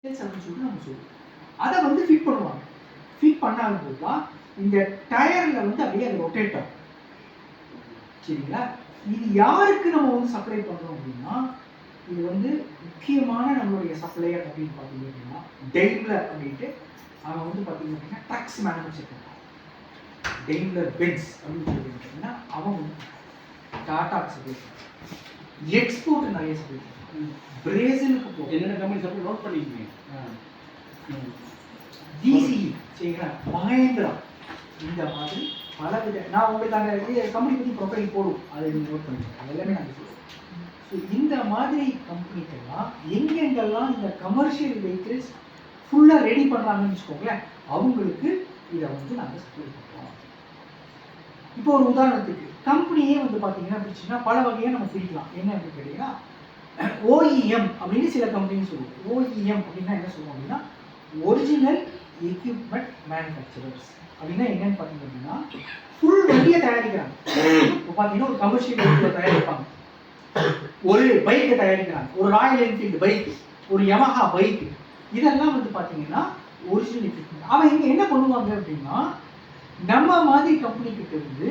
அப்படின்னு சொல்லிட்டு நம்ம சொல்லுவோம். அதை வந்து ஃபிட் பண்ணுவாங்க. ஃபிட் பண்ணாத போது தான் இந்த டயரில் வந்து அப்படியே அது ரொட்டேட் ஆகும். சரிங்களா? இது யாருக்கு நம்ம வந்து சப்ளை பண்ணுறோம் அப்படின்னா, இது வந்து முக்கியமான நம்மளுடைய சப்ளையர் அப்படின்னு பார்த்தீங்க அப்படின்னா டெய்ம்லர் அப்படின்ட்டு அவன் வந்து பார்த்தீங்க அப்படின்னா ட்ரக்ஸ் மேனுஃபேக்சர் பண்ணுறான். டெய்ம்லர் பென்ஸ் அப்படின்னு சொல்லி பார்த்தீங்கன்னா அவன் வந்து டாடாக்கு சப்ளை பண்ணுறான். எக்ஸ்போர்ட் நிறைய சப்ளை பண்ணுறான். பிரேசிலுக்கு போகும். என்னென்ன கம்பெனி சப்ளை நோட் பண்ணிக்கிறீங்க? டிசிஇ சரிங்களா, மகேந்திரா, இந்த மாதிரி பலவித நான் உங்களுக்கு அந்த கம்பெனி பற்றி ப்ரொஃபைல் போடும், அதை நீங்கள் நோட் பண்ணிக்கோங்க. அது எல்லாமே நாங்கள் சொல்லுவோம். ஸோ இந்த மாதிரி கம்பெனிக்கெல்லாம் எங்கெங்கெல்லாம் இந்த கமர்ஷியல் வெஹிக்கிள்ஸ் ஃபுல்லாக ரெடி பண்ணுறாங்கன்னு வச்சுக்கோங்களேன், அவங்களுக்கு இதை வந்து நாங்கள் சப்ளை பண்ணுறோம். இப்போ ஒரு உதாரணத்துக்கு கம்பெனியே வந்து பார்த்தீங்கன்னா பிடிச்சிங்கன்னா பல வகையாக நம்ம பிரிக்கலாம். என்ன அப்படின்னு கேட்டிங்கன்னா ஓஇஎம் அப்படின்னு சில கம்பெனி சொல்லுவோம். ஓஇஎம் அப்படின்னா என்ன சொல்லுவோம் அப்படின்னா ஒரிஜினல் எக்யூப்மெண்ட் மேனுஃபேக்சரர்ஸ். அப்படின்னா என்னன்னு பார்த்தீங்க அப்படின்னா ஃபுல் வண்டியை தயாரிக்கிறாங்க. இப்போ பார்த்தீங்கன்னா ஒரு கமர்ஷியல் வெஹிக்கிளை தயாரிப்பாங்க, ஒரு பைக்கை தயாரிக்கிறாங்க, ஒரு ராயல் என்ஃபீல்டு பைக், ஒரு யமஹா பைக், இதெல்லாம் வந்து பார்த்தீங்கன்னா ஒரிஜினல் எக்யூப்மெண்ட். அவன் இங்கே என்ன பண்ணுவாங்க அப்படின்னா நம்ம மாதிரி கம்பெனி கிட்ட இருந்து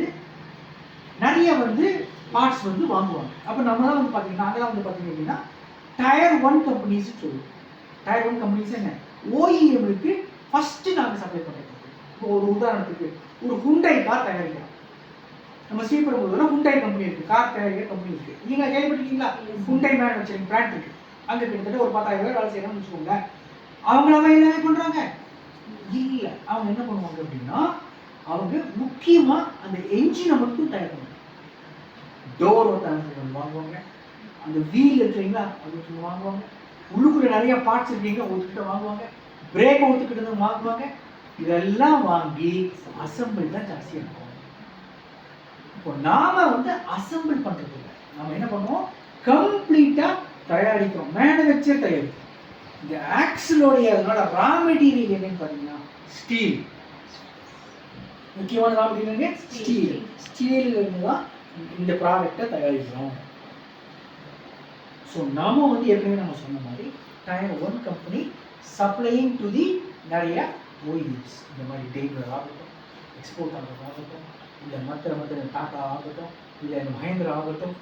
நிறைய வந்து பார்ட்ஸ் வந்து வாங்குவாங்க. அப்போ நம்மளாம் வந்து பார்த்தீங்கன்னா நாங்களாம் வந்து பார்த்தீங்க அப்படின்னா டயர் 1 கம்பெனிஸ் சொல்லுவோம். டயர் 1 கம்பெனிஸ் என்ன, ஓஇஎம்க்கு ஃபஸ்ட்டு நாங்கள் சப்ளை பண்ணுறோம். இப்போ ஒரு உதாரணத்துக்கு ஒரு ஹுண்டை கார் தயாரிக்கிறோம். நம்ம ஸ்ரீபெரும்புதூரில் ஹுண்டை கம்பெனி இருக்குது, கார் தயாரிக்கிற கம்பெனி இருக்குது. நீங்கள் கேள்விப்பட்டிருக்கீங்களா? ஹுண்டை மேனுஃபேக்சரிங் பிராண்ட் இருக்குது. அங்கே கிட்டத்தட்ட ஒரு 10,000 பேர் வேலை செய்யணும்னு வச்சுக்கோங்க. அவங்களாவே எல்லாமே பண்ணுறாங்க இல்லை. அவங்க என்ன பண்ணுவாங்க அப்படின்னா அவங்க முக்கியமாக அந்த என்ஜினை மட்டும் தயார் பண்ணுவாங்க. டோர் ஒருத்தர் வாங்குவாங்க, அந்த வீல் இருக்கிறீங்களா அது வாங்குவாங்க, உள்ளுக்குள்ள நிறைய பார்ட்ஸ் இருக்கீங்க ஒருக்கிட்ட வாங்குவாங்க, பிரேக் ஒருத்துக்கிட்ட வாங்குவாங்க. இதெல்லாம் வாங்கி அசம்பிள் தான் ஜாஸ்தியாக இருக்கும். இப்போ நாம வந்து அசம்பிள் பண்றது இல்லை, நாம என்ன பண்ணுவோம் கம்ப்ளீட்டா தயாரிக்கிறோம், மேனுஃபேக்சர் தயாரிக்கிறோம். இந்த ஆக்சிலோடைய அதனோட ரா மெட்டீரியல் என்னன்னு பார்த்தீங்கன்னா ஸ்டீல். முக்கியமான ரா மெட்டீரியல் ஸ்டீல். ஸ்டீல் இருந்து தான் இந்த ப்ராடக்டை தயாரிக்கிறோம். ஸோ நாம வந்து ஏற்கனவே நம்ம சொன்ன மாதிரி tier 1 company supplying to the நிறைய ஓஇஎம்ஸ். இந்த மாதிரி டெய்லர் ஆகட்டும், எக்ஸ்போர்ட் ஆகட்டும், இல்லை மற்ற டாட்டா ஆகட்டும், இல்லை மஹேந்திரா ஆகட்டும்,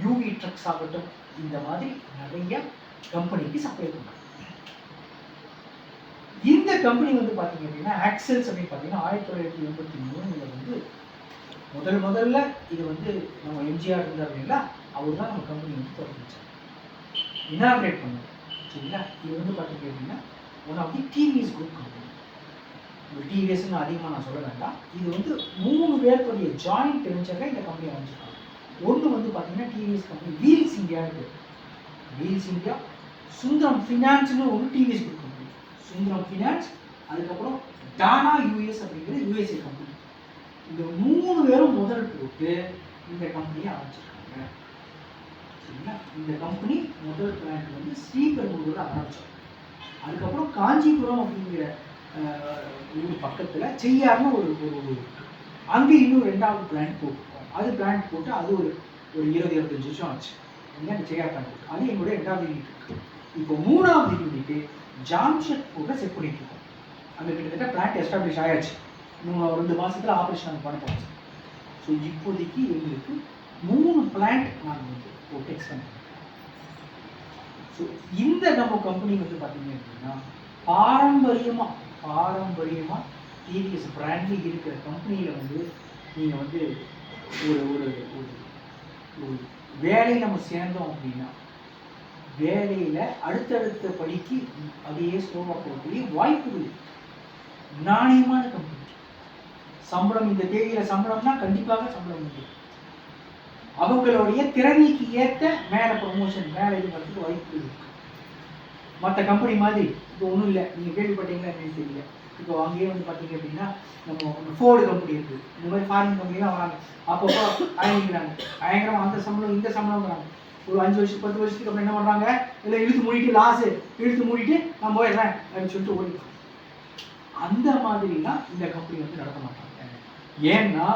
யூவி ட்ரக்ஸ் ஆகட்டும், இந்த மாதிரி நிறைய கம்பெனிக்கு சப்ளை பண்ணுறாங்க. இந்த கம்பெனி வந்து பார்த்தீங்க அப்படின்னா ஆக்சல்ஸ் அப்படின்னு பார்த்தீங்கன்னா 1983 வந்து முதல்ல இது வந்து நம்ம எம்ஜிஆர் இருந்தார் இல்லைங்களா, அவர் தான் நம்ம கம்பெனி வந்து தொடங்கிச்சார், இனாகிரேட் பண்ணார். சரிங்களா? இது வந்து பார்த்தீங்க அப்படின்னா one of the TVS group company. இந்த டிவிஎஸ்ன்னு அதிகமாக நான் சொல்ல வேண்டாம். இது வந்து 3 பேருக்குரிய ஜாயிண்ட் வெஞ்சரில் இந்த கம்பெனி ஆரம்பிச்சிருக்காங்க. ஒன்று வந்து பார்த்தீங்கன்னா டிவிஎஸ் கம்பெனி வீல்ஸ் இந்தியான்னு பேர். வீல்ஸ் இந்தியா, சுந்தரம் ஃபினான்ஸ்னு ஒரு TVS group company, Sundaram finance, அதுக்கப்புறம் டானா யூஎஸ் அப்படிங்கிற யூஎஸ்ஏ கம்பெனி. இந்த 3 பேரும் முதல் போட்டு இந்த கம்பெனியை ஆரம்பிச்சிருக்காங்க. சரிங்களா? இந்த கம்பெனி முதல் பிளான்ட் வந்து ஸ்ரீபெரும்புதூரில் ஆரம்பிச்சோம். அதுக்கப்புறம் காஞ்சிபுரம் அப்படிங்கிற ஊர் பக்கத்தில் செய்யார்னு ஒரு அங்கே இன்னும் 2வது பிளான்ட் போட்டுருக்கோம். அது பிளான்ட் போட்டு அது ஒரு 20-25 வருஷம் ஆச்சு. அந்த செய்யார் பிளான்ட் போட்டு அது எங்களுடைய 2வது யூனிட் இருக்கு. இப்போ 3வது யூனிட்டு ஜாம்ஷெட்பூரில் செட் பண்ணிட்டு இருக்கோம். அங்கே கிட்டத்தட்ட பிளான்ட் எஸ்டாப்ளிஷ் ஆயாச்சு. 2 மாதத்தில் ஆப்ரேஷன் நாங்கள் பண்ண போகிறோம். ஸோ இப்போதைக்கு எங்களுக்கு 3 பிளான்ட் நாங்கள் வந்து போட்டு எக்ஸ்பெண்ட் பண்ணுறோம். ஸோ இந்த நம்ம கம்பெனி வந்து பார்த்தீங்க அப்படின்னா பாரம்பரியமாக டிவிஎஸ் பிராண்டில் இருக்கிற கம்பெனியில் வந்து நீங்கள் வந்து ஒரு ஒரு ஒரு வேலையை நம்ம சேர்ந்தோம் அப்படின்னா வேலையில் அடுத்தடுத்த படிக்கு அதையே ஸ்லோவாக போகக்கூடிய வாய்ப்புகள். நாணயமான கம்பெனி, சம்பளம் இந்த தேதியில் சம்பளம்னா கண்டிப்பாக சம்பளம் உண்டு. அவங்களுடைய திறமைக்கு ஏற்ற மேலே ப்ரொமோஷன் மேலே இது பண்ணுறதுக்கு வாய்ப்புகள் இருக்கு. மற்ற கம்பெனி மாதிரி இப்போ ஒன்றும் இல்லை. நீங்கள் கேள்விப்பட்டீங்களா என்னன்னு தெரியல. இப்போ அங்கேயே வந்து பார்த்தீங்க அப்படின்னா நம்ம ஃபோர்டு கம்பெனி இருக்குது, இந்த மாதிரி ஃபாரின் கம்பெனிலாம் வராங்க, அப்பப்போ அயங்கிக்கிறாங்க, பயங்கரமாக அந்த சம்பளம் இந்த சம்பளம்ங்கிறாங்க. ஒரு 5 வருஷம் 10 வருஷத்துக்கு அப்புறம் என்ன பண்ணுறாங்க, இல்லை இழுத்து மூடிட்டு லாஸு இழுத்து மூடிட்டு நான் போயிடுறேன் அப்படின்னு சொல்லிட்டு ஓடிடுறாங்க. அந்த மாதிரிலாம் இந்த கம்பெனி வந்து நடத்த மாட்டாங்க. ஏன்னா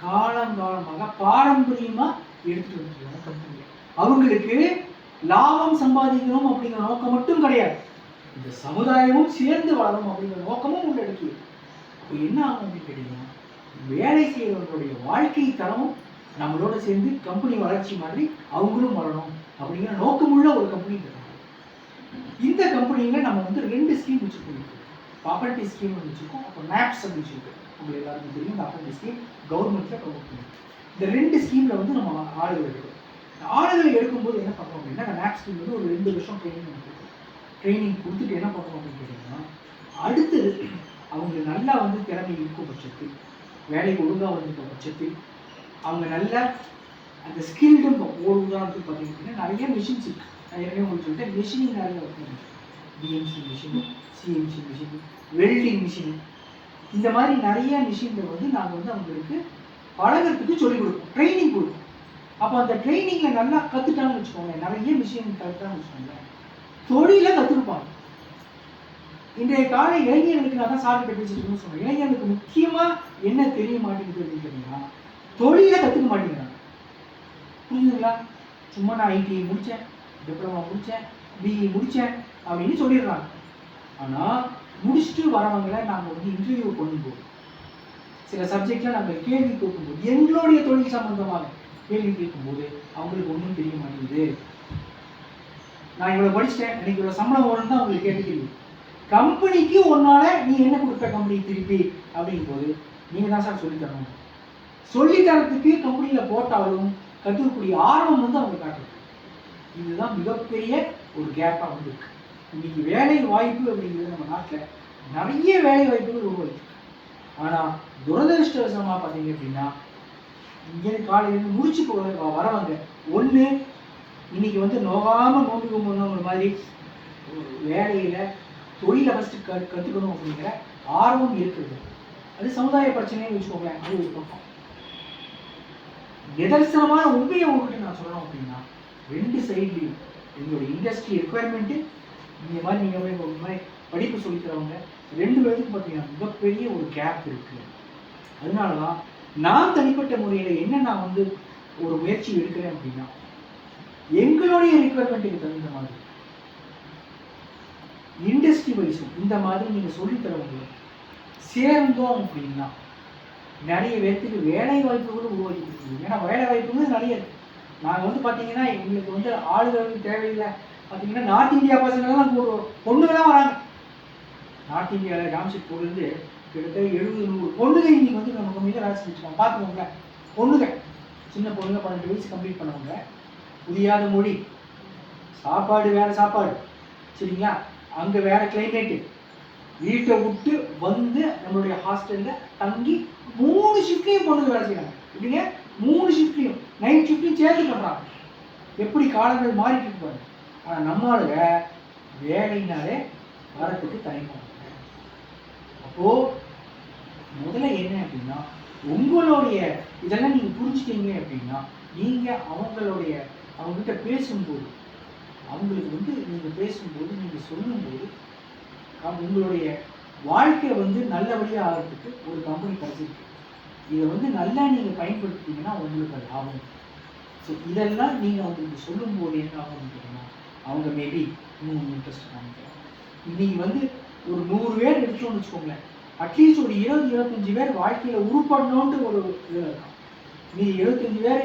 காலங்காலமாக பாரம்பரியமாக எடுத்துகிட்டு வந்துருக்காங்க கம்பெனி. அவங்களுக்கு லாபம் சம்பாதிக்கணும் அப்படிங்கிற நோக்கம் மட்டும் கிடையாது. இந்த சமுதாயமும் சேர்ந்து வளரும் அப்படிங்கிற நோக்கமும் உள்ளடக்கி. அப்போ என்ன ஆகும் அப்படின்னு கேட்டீங்கன்னா, வேலை செய்கிறவர்களுடைய வாழ்க்கை தரமும் நம்மளோட சேர்ந்து கம்பெனி வளர்ச்சி மாதிரி அவங்களும் வளரணும் அப்படிங்கிற நோக்கமுள்ள ஒரு கம்பெனி. இந்த கம்பெனியில் நம்ம வந்து 2 ஸ்கீம் வச்சுருக்கோம். ப்ராப்பர்ட்டி ஸ்கீம் வச்சுருக்கோம், அப்புறம் மேப்ஸ் அப்படின்னு வச்சுருக்கோம். உங்களுக்கு எல்லாருக்கும் தெரியும் ப்ராப்பர்ட்டி ஸ்கீம் கவர்மெண்ட்டில் ப்ரொமோட் பண்ணும். இந்த 2 ஸ்கீமில் வந்து நம்ம ஆளுகள் எடுக்கிறோம். ஆளுகளை எடுக்கும்போது என்ன பண்ணுறோம் அப்படின்னா, மேப் ஸ்கீம் வந்து ஒரு 2 வருஷம் ட்ரைனிங் கொடுத்துட்டு என்ன பண்ணுறோம் அப்படின்னு கேட்டிங்கன்னா, அடுத்தது அவங்க நல்லா வந்து திறமை இருக்கும் பட்சத்தில், வேலைக்கு ஒழுங்காக வந்துருக்க பட்சத்தில், அவங்க நல்ல அந்த ஸ்கில்டும் ஒரு உதாரணத்துக்கு பார்த்தீங்கன்னா நிறைய மிஷின்ஸ் இருக்குது. நான் ஏற்கனவே உங்களுக்கு சொல்லிட்டேன், மிஷினிங் நிறைய இருக்குது. TMC machine, CMC machine, welding machine, இந்த மாதிரி நிறைய மிஷின்கள் வந்து நாங்கள் வந்து அவங்களுக்கு பழகிறதுக்கு சொல்லிக் கொடுப்போம், ட்ரைனிங் கொடுப்போம். அப்போ அந்த ட்ரைனிங்கில் நல்லா கற்றுட்டாங்கன்னு வச்சுக்கோங்க, நிறைய மிஷின் கற்றுட்டாங்கன்னு வச்சுக்கோங்க, தொழிலை கற்றுருப்பாங்க. இன்றைய கால இளைஞர்களுக்கு நான் தான் சார்கிட்ட பேசிட்டு சொன்னேன், இளைஞர்களுக்கு முக்கியமாக என்ன தெரிய மாட்டேங்குது அப்படின்னு கேட்டீங்கன்னா, தொழிலை கற்றுக்க மாட்டேங்கிறாங்க. புரியுதுங்களா? சும்மா நான் ஐடிஐ முடித்தேன், டிப்ளமா முடித்தேன், பிஇ முடித்தேன் அப்படின்னு சொல்லிடுறாங்க. ஆனால் முடிச்சுட்டு வரவங்களை நாங்கள் வந்து இன்டர்வியூ பண்ணும்போது, சில சப்ஜெக்டில் நாங்கள் கேள்வி கேட்கும்போது, எங்களுடைய தொழில் சம்பந்தமாக கேள்வி கேட்கும்போது அவங்களுக்கு ஒன்றும் தெரிய மாட்டேங்குது. நான் இவ்வளோ படிச்சுட்டேன், எனக்கு இவ்வளோ சம்பளம் வரும்னு தான் அவங்களுக்கு கேட்டுக்கிறீங்க. கம்பெனிக்கு ஒன்னால நீ என்ன கொடுப்ப கம்பெனி திருப்பி அப்படிங்கும் போது, நீங்கள் தான் சார் சொல்லித்தரணும். சொல்லித்தரத்துக்கு கம்பெனியில் போட்டாலும் கற்றுக்கக்கூடிய ஆர்வம் வந்து அவங்க காட்டுறது. இதுதான் மிகப்பெரிய ஒரு கேப்பாக வந்து இருக்கு. இன்னைக்கு வேலை வாய்ப்பு அப்படிங்கிறது நம்ம நாட்டில் நிறைய வேலை வாய்ப்புகள் உருவாயிருக்கு. ஆனால் துரதிருஷ்டவசமாக பார்த்தீங்க அப்படின்னா, இங்கே காலையிலேருந்து முடிச்சு வரவங்க ஒன்று இன்னைக்கு வந்து நோகாமல் நோம்பி கும்பிடணுங்கிற மாதிரி வேலையில் தொழிலை ஃபஸ்ட்டு கற்றுக்கணும் அப்படிங்கிற ஆர்வம் இருக்குது. அது சமுதாய பிரச்சனைன்னு வச்சுக்கோங்களேன், அது ஒரு பக்கம். நிதர்சனமான உண்மையை உங்ககிட்ட நான் சொல்லணும் அப்படின்னா, 2 சைட்லையும் எங்களுடைய இண்டஸ்ட்ரி ரெக்குயர்மெண்ட்டு, இந்த மாதிரி நீங்கள் ஒரு மாதிரி படிப்பு சொல்லித்தரவங்க 2 பேருக்கும் பார்த்தீங்கன்னா மிகப்பெரிய ஒரு கேப் இருக்குது. அதனால தான் நான் தனிப்பட்ட முறையில் என்ன நான் வந்து ஒரு முயற்சி எடுக்கிறேன் அப்படின்னா, எங்களுடைய ரெக்குயர்மெண்ட்டுக்கு தகுந்த மாதிரி இண்டஸ்ட்ரி வைஸும் இந்த மாதிரி நீங்கள் சொல்லித்தரவங்க சேர்ந்தோம் அப்படின்னா நிறைய பேர்த்துக்கு வேலை வாய்ப்புகளும் உருவாக்கி கொடுக்குறீங்க. ஏன்னா வேலை வாய்ப்புகள் நிறைய இருக்குது. நாங்கள் வந்து பார்த்தீங்கன்னா எங்களுக்கு வந்து ஆளுகளுக்கு தேவையில்லை. பார்த்தீங்கன்னா நார்த் இந்தியா பசங்கள்லாம் பொண்ணுங்களாம் வராங்க. நார்த் இந்தியாவில் ஜாம்ஷெட்பூர்லேருந்து கிட்டத்தட்ட 70-100 பொண்ணுங்க இன்னைக்கு வந்து நம்ம கம்மியாக வேலை செஞ்சுருக்கோம். பார்த்துக்கோங்க, பொண்ணுங்க, சின்ன பொண்ணுங்க 12 வயசு கம்ப்ளீட் பண்ணவங்க, புரியாத மொழி, சாப்பாடு வேறு சாப்பாடு, சரிங்களா, அங்கே வேறு கிளைமேட்டு, வீட்டை விட்டு வந்து நம்மளுடைய ஹாஸ்டலில் தங்கி 3 ஷிஃப்ட்லையும் பொண்ணுங்க வேலை செய்யறாங்க. இப்படிங்க 3 ஷிஃப்ட்லையும் நைட் ஷிஃப்ட்லையும் சேர்த்து பண்ணுறாங்க. எப்படி காலங்கள் மாறிட்டு இருப்பாங்க. ஆனால் நம்மளுங்க வேலைனாலே வரத்துக்கு தயங்குவாங்க. அப்போது முதல்ல என்ன அப்படின்னா, உங்களுடைய இதெல்லாம் நீங்கள் புரிஞ்சுட்டீங்க அப்படின்னா, நீங்கள் அவங்ககிட்ட பேசும்போது, அவங்களுக்கு வந்து நீங்கள் பேசும்போது, நீங்கள் சொல்லும்போது, உங்களுடைய வாழ்க்கையை வந்து நல்லபடியாக ஆகிறதுக்கு ஒரு கம்பெனி கிடைச்சிருக்கு. இதை வந்து நல்லா நீங்கள் பயன்படுத்திட்டீங்கன்னா உங்களுக்கு அது ஆகும். ஸோ இதெல்லாம் நீங்கள் அவங்களுக்கு சொல்லும்போது என்ன ஆகும் அப்படின்னா, அவங்க மேபி இன்னும் இன்ட்ரெஸ்ட் காமிக்கலாம். இன்னைக்கு வந்து ஒரு 100 பேர் எடுத்தோம்னு வச்சுக்கோங்களேன், அட்லீஸ்ட் ஒரு 20-25 பேர் வாழ்க்கையில் உருப்படணுன்ட்டு ஒரு இதில் இருக்கான். மீதி 75 பேர்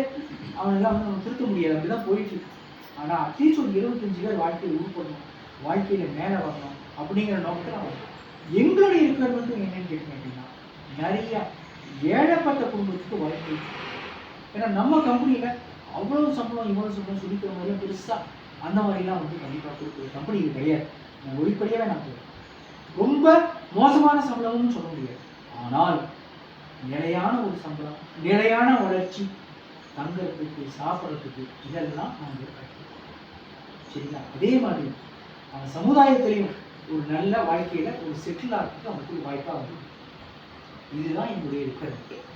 அவனெல்லாம் வந்து நம்ம திருத்த முடியாது, அப்படி தான் போயிட்டு இருக்கு. ஆனால் அட்லீஸ்ட் ஒரு 25 பேர் வாழ்க்கையில் உருப்படணும், வாழ்க்கையில் மேலே வரணும் அப்படிங்கிற நோக்கத்தில் அவன். எங்களுடைய ரெக்குயர்மெண்ட்டும் என்னன்னு கேட்டீங்க அப்படின்னா, நிறைய ஏழப்பட்ட குடும்பத்துக்கு வாய்ப்பு. ஏன்னா நம்ம கம்பெனியில் அவ்வளோ சம்பளம் இவ்வளோ சம்பளம் சொல்லிக்கிற மாதிரியும் பெருசாக அந்த மாதிரிலாம் வந்து கண்டிப்பாக கொடுக்குற கம்பெனி இது கிடையாது. நான் ஒளிப்படியாகவே நான் சொல்லுவேன், ரொம்ப மோசமான சம்பளம்னு சொல்ல முடியாது. ஆனால் நிலையான ஒரு சம்பளம், நிலையான வளர்ச்சி, தங்குறதுக்கு, சாப்பிட்றதுக்கு, இதெல்லாம் நாங்கள் கிடைக்கும். சரிங்களா? அதே மாதிரி அந்த சமுதாயத்திலையும் ஒரு நல்ல வாழ்க்கையில் ஒரு செட்டில் ஆகிறதுக்கு அவங்களுக்கு வாய்ப்பாக வந்து இதுதான் என்னுடைய ரெக்குயர்மெண்ட்.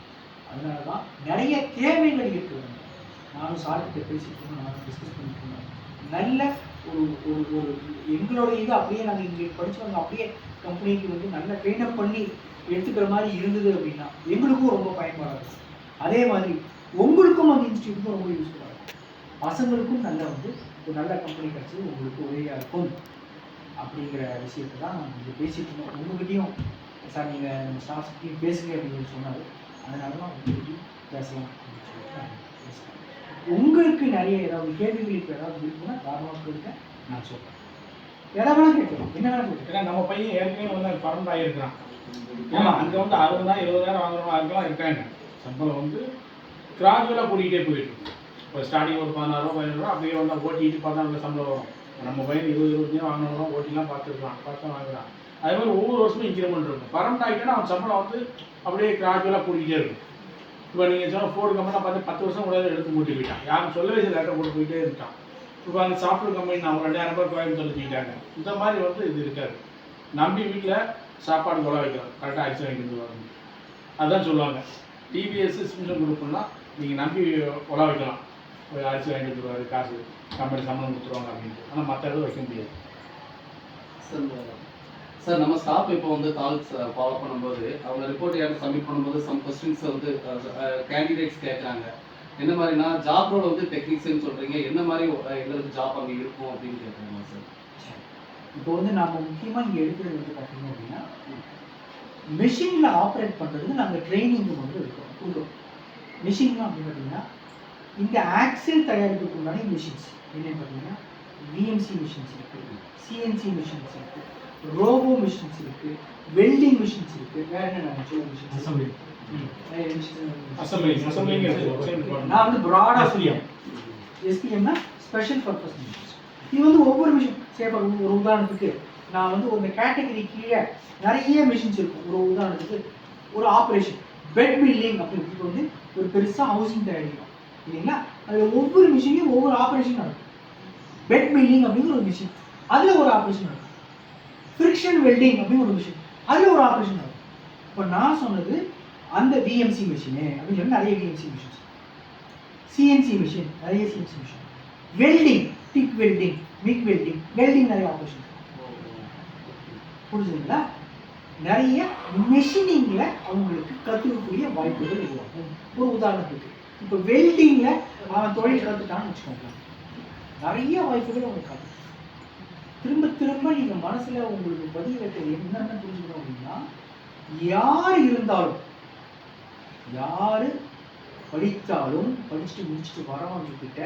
அதனால தான் நிறைய தேவைகள் இருக்கிறாங்க. நானும் சார்கிட்ட பேசிட்டு நானும் டிஸ்கஸ் பண்ணிட்டு இருந்தேன். நல்ல ஒரு ஒரு ஒரு எங்களுடைய இது அப்படியே நாங்கள் இங்கே படித்தவங்க அப்படியே கம்பெனிக்கு வந்து நல்ல ட்ரெயினப் பண்ணி எடுத்துக்கிற மாதிரி இருந்தது அப்படின்னா எங்களுக்கும் ரொம்ப பயன்பாடாக இருக்கும். அதே மாதிரி உங்களுக்கும் அந்த இன்ஸ்டியூட்டுக்கும் ரொம்ப யூஸ்ஃபுல்லாக இருக்கும். பசங்களுக்கும் நல்ல வந்து ஒரு நல்ல கம்பெனி கிடச்சது உங்களுக்கு உதவியாக இருக்கும். அப்படிங்கிற விஷயத்தை தான் நம்ம பேசிட்டு இருந்தோம். உங்ககிட்டையும் சார் நீங்கள் நம்ம ஸ்டாஃப்ஸ் கிட்டையும் பேசுங்க அப்படின்னு சொன்னார். அதனால தான் உங்ககிட்டையும் பேசலாம் அப்படின்னு சொல்லிட்டு நான் பேசுகிறேன். உங்களுக்கு நிறைய ஏதாவது கேள்விகள் இப்போ ஏதாவது இருக்குன்னா தாராளமாக கேட்க நான் சொல்கிறேன். எதை வேணால் கேட்கலாம், என்ன வேணால் கேட்கலாம். ஏன்னா நம்ம பையன் ஏற்கனவே வந்து பரண்ட் ஆகியிருக்கிறான். ஏன்னா அங்கே வந்து 60,000 20,000 வாங்குறவங்க அதுக்கெல்லாம் இருக்காங்க. சம்பளம் வந்து கிராஜுவலாக கூட்டிகிட்டே போயிட்டு இருக்கு. இப்போ ஸ்டார்டிங் ஒரு 16 15 அப்படியே ஒன்றா ஓட்டிட்டு பார்த்தா அந்த சம்பளம் வரும். நம்ம பையன் 20 வாங்கினோம், ஓட்டிலாம் பார்த்துருக்கான், பார்த்தா வாங்குறான். அதே மாதிரி ஒவ்வொரு வருஷமும் இன்க்ரிமெண்ட் இருக்கும். பரண்ட் ஆகிட்டேன்னா அவன் சம்பளம் வந்து அப்படியே கிராஜுவலாக கூட்டிகிட்டே இருக்கும். இப்போ நீங்கள் சொன்ன ஃபோர்டு கம்பெனிலாம் பார்த்து 10 வருஷம் கூட எடுத்து மூட்டி போயிட்டான். யாரும் சொல்லவே இல்லை, லேட்டர் போட்டு போயிட்டே இருக்கான். இப்போ அந்த சாஃப்ட்வேர் கம்பெனி நான் 2,000 ரூபாய் கோயம் சொல்லிட்டாங்க. இந்த மாதிரி வந்து இது இருக்காது. நம்பி வீட்டில் சாப்பாடு கொலை வைக்கலாம், கரெக்டாக அரிசி வாங்கிட்டு வரணும். அதுதான் சொல்லுவாங்க. டிவிஎஸ் சிம்சன் குரூப்னா நீங்கள் நம்பி கொலை வைக்கலாம், ஒரு அரிசி வாங்கிட்டு வந்துருவாரு, காசு கம்பெனி சம்பளம் கொடுத்துருவாங்க அப்படின்ட்டு. ஆனால் மற்ற இடத்துல வைக்க முடியாது. சார் நம்ம ஸ்டாஃப் இப்போ வந்து கால்ஸ் ஃபாலோ பண்ணும்போது அவங்க ரிப்போர்ட் யாரும் சப்மிட் பண்ணும்போது சம் கொஸ்டின்ஸ் வந்து கேண்டிடேட்ஸ் கேட்குறாங்க. என்ன மாதிரினா ஜாப் ரோல் வந்து டெக்னீஷியன் சொல்கிறீங்க, என்ன மாதிரி எங்களுக்கு ஜாப் அங்கே இருக்கும் அப்படின்னு கேட்குறாங்க சார். இப்போ வந்து நம்ம முக்கியமாக இங்கே எடுக்கிறது வந்து பார்த்தீங்க அப்படின்னா மெஷினில் ஆப்ரேட் பண்ணுறதுக்கு நாங்கள் ட்ரைனிங் வந்து கொடுக்குறோம். மெஷின்லாம் அப்படின்னு பார்த்தீங்கன்னா இந்த ஆக்சில் தயாரிப்புக்கு முன்னாடி மிஷின்ஸ் என்னென்னு பார்த்தீங்கன்னா விஎம்சி மிஷின்ஸ் இருக்குது, சிஎன்சி மிஷின்ஸ் இருக்குது, ரோபோ மிஷின்ஸ் இருக்குது, வெல்டிங் மிஷின்ஸ் இருக்குது. வேறு என்ன நினைச்சோம் மிஷின்ஸ் நான் வந்து ப்ராடாக சொல்லியேன். எஸ்பிஎம்னா ஸ்பெஷல் பர்பஸ் மிஷின்ஸ். இது வந்து ஒவ்வொரு மிஷின் ஒரு உதாரணத்துக்கு நான் வந்து ஒரு கேட்டகரி கீழே நிறைய மிஷின்ஸ் இருக்கும். ஒரு உதாரணத்துக்கு ஒரு ஆப்ரேஷன் பெட் பில்டிங் அப்படின்னு வந்து ஒரு பெருசாக ஹவுசிங் தயாரிக்கும் இல்லைங்களா. அதில் ஒவ்வொரு மிஷினையும் ஒவ்வொரு ஆப்ரேஷன் நடக்கும். பெட் பில்டிங் அப்படிங்கிற ஒரு மிஷின், அதில் ஒரு ஆப்ரேஷன் நடக்கும். ஃப்ரிக்ஷன் வெல்டிங் அப்படின்னு ஒரு மிஷின், அதில் ஒரு ஆப்ரேஷன் நடக்கும். இப்போ நான் சொன்னது அந்த விஎம்சி மிஷினு அப்படின்னு சொல்லி நிறைய விஎம்சி மிஷின்ஸ், சிஎன்சி மிஷின் நிறைய CNC machine, welding TIG welding, MIG welding, welding நிறைய ஆப்ரேஷன். புரிஞ்சுங்களா? நிறைய மெஷினிங்கில் அவங்களுக்கு கற்றுக்கக்கூடிய வாய்ப்புகள் உருவாகும். ஒரு உதாரணத்துக்கு இப்போ வெல்டிங்கில் அவன் தொழில் கற்றுட்டான்னு வச்சுக்கோங்க, நிறைய வாய்ப்புகள் அவங்களுக்கு கற்று திரும்ப திரும்ப நீங்கள் மனசில் உங்களுக்கு பதில் வைக்கிறது என்னென்ன புரிஞ்சுக்கணும் அப்படின்னா, யார் இருந்தாலும் யார் படித்தாலும் படிச்சுட்டு முடிச்சுட்டு வரவங்கக்கிட்ட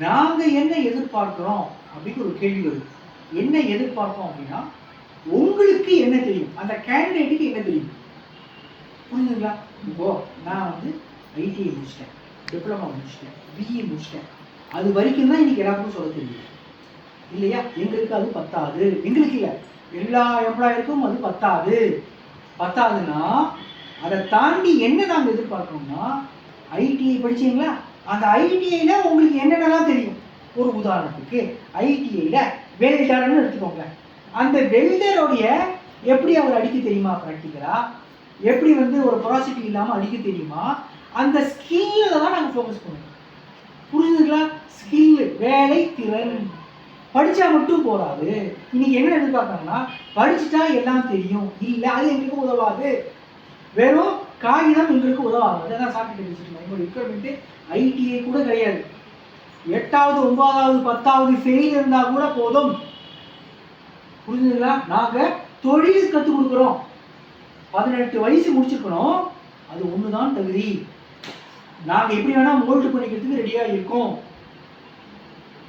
நாங்கள் என்ன எதிர்பார்க்குறோம் அப்படின்னு ஒரு கேள்வி வருது. என்ன எதிர்பார்ப்போம் அப்படின்னா உங்களுக்கு என்ன தெரியும், அந்த கேண்டிடேட்டுக்கு என்ன தெரியும். புரிஞ்சுங்களா? இப்போ நான் வந்து ஐடிஐ முடிச்சிட்டேன், டிப்ளமா முடிச்சிட்டேன், பிஇ முடிச்சிட்டேன், அது வரைக்கும் தான் இன்னைக்கு எல்லாருக்கும் சொல்ல தெரியும் இல்லையா. எங்களுக்கு அது பத்தாது, எங்களுக்கு இல்லை எல்லா எம்ப்ளாயருக்கும் அது பத்தாதுன்னா அதை தாண்டி என்ன நாங்கள் எதிர்பார்க்கணும்னா ஐடிஐ படிச்சீங்களா, அந்த ஐடிஐயில் உங்களுக்கு என்னென்னலாம் தெரியும். ஒரு உதாரணத்துக்கு ஐடிஐயில் வெல்டர்னு எடுத்துக்கோங்க. அந்த வெல்டருடைய எப்படி அவர் அடிக்க தெரியுமா, ப்ராக்டிக்கலாக எப்படி வந்து ஒரு ப்ராசிட்டி இல்லாமல் அடிக்க தெரியுமா, அந்த ஸ்கில்லில் தான் நாங்கள் ஃபோக்கஸ் பண்ணுவோம். புரிஞ்சுங்களா? ஸ்கில், வேலை திறன். படித்தா மட்டும் போகாது. இன்னைக்கு என்ன எதிர்பார்க்கணும்னா படிச்சுட்டா எல்லாம் தெரியும், இல்லை அது எங்களுக்கு உதவாது, வெறும் காகிதம் எங்களுக்கு உதவாது. அதான் சாப்பிட்டு வச்சுருக்கோம். எங்களோட ரிக்வயர்மெண்ட்டு ஐடிஐ கூட கிடையாது. 8வது 9வது 10வது ஃபெயில் இருந்தால் கூட போதும். புரிஞ்சுங்களா? நாங்கள் தொழில் கற்றுக் கொடுக்குறோம். 18 வயசு முடிச்சிருக்கணும், அது ஒன்று தான் தகுதி. நாங்கள் எப்படி வேணால் மோல்டு பண்ணிக்கிறதுக்கு ரெடியாக இருக்கோம்.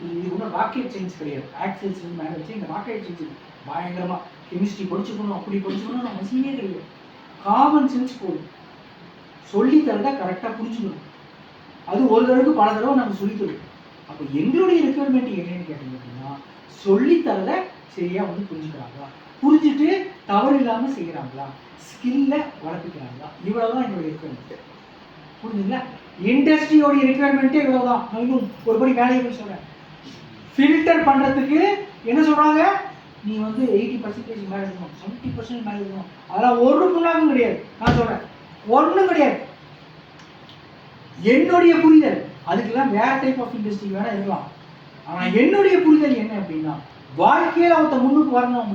இது ஒன்றும் ராக்கெட் சயின்ஸ் கிடையாது. ஆக்சல் சயின்ஸ் மேலே வச்சு இந்த ராக்கெட் சயின்ஸ் பயங்கரமாக கெமிஸ்ட்ரி படிச்சுக்கணும், அப்படி படிச்சுக்கணும் நம்ம சீனே கிடையாது. காமன் சென்ஸ் போதும். சொல்லித்தரதை கரெக்டாக புரிஞ்சுக்கணும். அது ஒரு தடவைக்கு பல தடவை நம்ம சொல்லித்தருவோம். அப்போ எங்களுடைய ரெக்குயர்மெண்ட் என்னன்னு கேட்டீங்க அப்படின்னா சொல்லித்தரதை சரியாக வந்து புரிஞ்சுக்கிறாங்களா, புரிஞ்சுட்டு தவறு இல்லாமல் செய்கிறாங்களா, ஸ்கில்லை வளர்த்துக்கிறாங்களா, இவ்வளோதான் எங்களுடைய ரெக்குயர்மெண்ட். புரிஞ்சுங்களா? இண்டஸ்ட்ரியோடைய ரெக்குயர்மெண்ட்டே இவ்வளோதான். நான் இன்னும் ஒரு படி வேலையை போய் சொல்கிறேன். ஃபில்டர் பண்ணுறதுக்கு என்ன சொல்கிறாங்க, நீ வந்து 80% மேலே இருக்கணும், 70% மேலே இருக்கணும். அதெல்லாம் ஒரு முன்னாவும் கிடையாது. நான் சொல்கிறேன் ஒன்றும் கிடையாது. என்னுடைய புரிதல் அதுக்கெல்லாம் வேற டைப் ஆஃப் இண்டஸ்ட்ரி வேணால் இருக்கலாம். ஆனால் என்னுடைய புரிதல் என்ன அப்படின்னா வாழ்க்கையில் ஒருத்த முன்னுக்கு வரணும்.